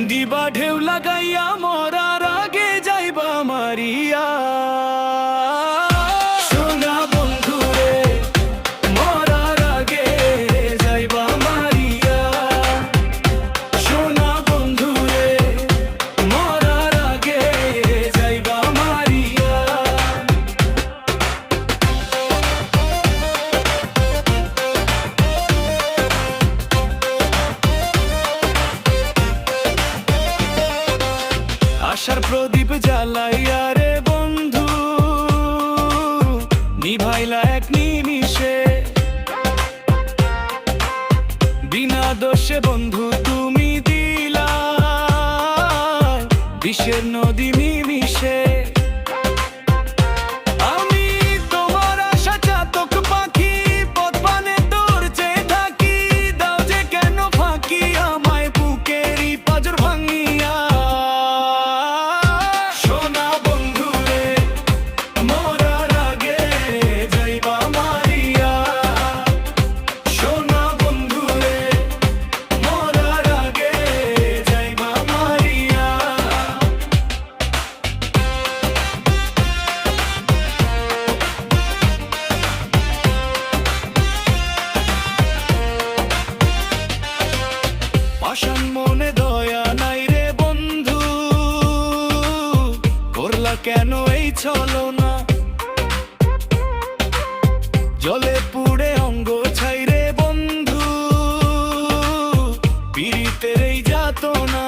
দিবা ঢেউ লাগাইয়া মরার আগে যাইবা মারিয়া। সোনা বন্ধু রে মরার আগে যাইবা মারিয়া। সোনা বন্ধু রে মরার আগে যাইবা মারিয়া। আশার প্রদীপ জ্বালাইয়া রে বন্ধু নিভাইলা এক নিমিষে। বিনা দোষে বন্ধু তুমি দিলা বিষের নদী নিমিষে। আমি তোমার আশা চাতক পাখি পথ পানে তোর চেয়ে থাকি। দাও যে কেন ফাঁকি আমায় বুকেরই পাঁজর ভাঙিয়া। পাষাণ মনে দয়া নাই রে বন্ধু করলা কেন এই ছলনা। জলে পুড়ে অঙ্গ ছাই রে বন্ধু পীড়িতের এই যাতনা।